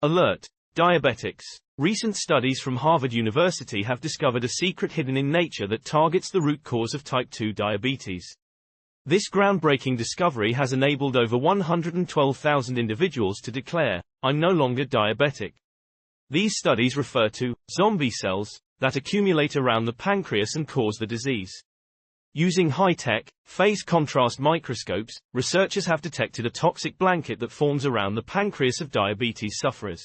Alert! Diabetics. Recent studies from Harvard University have discovered a secret hidden in nature that targets the root cause of type 2 diabetes. This groundbreaking discovery has enabled over 112,000 individuals to declare, "I'm no longer diabetic." These studies refer to zombie cells that accumulate around the pancreas and cause the disease. Using high-tech, phase contrast microscopes, researchers have detected a toxic blanket that forms around the pancreas of diabetes sufferers.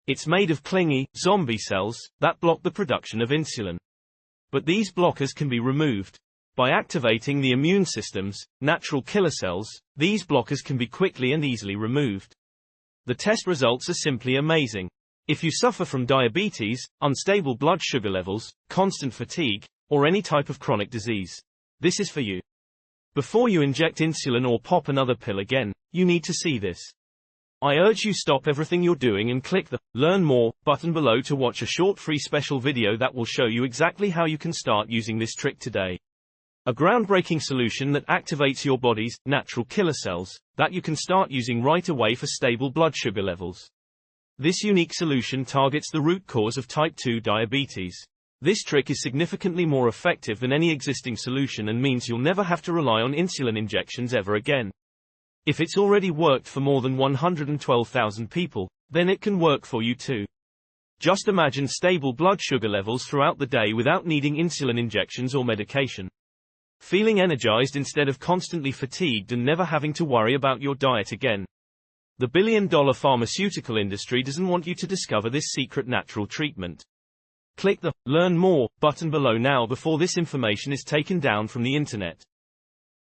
It's made of clingy, zombie cells that block the production of insulin. But these blockers can be removed. By activating the immune system's natural killer cells, these blockers can be quickly and easily removed. The test results are simply amazing. If you suffer from diabetes, unstable blood sugar levels, constant fatigue, or any type of chronic disease, this is for you. Before you inject insulin or pop another pill again, you need to see this. I urge you stop everything you're doing and click the Learn More button below to watch a short free special video that will show you exactly how you can start using this trick today. A groundbreaking solution that activates your body's natural killer cells that you can start using right away for stable blood sugar levels. This unique solution targets the root cause of type 2 diabetes. This trick is significantly more effective than any existing solution and means you'll never have to rely on insulin injections ever again. If it's already worked for more than 112,000 people, then it can work for you too. Just imagine stable blood sugar levels throughout the day without needing insulin injections or medication. Feeling energized instead of constantly fatigued and never having to worry about your diet again. The billion-dollar pharmaceutical industry doesn't want you to discover this secret natural treatment. Click the Learn More button below now before this information is taken down from the internet.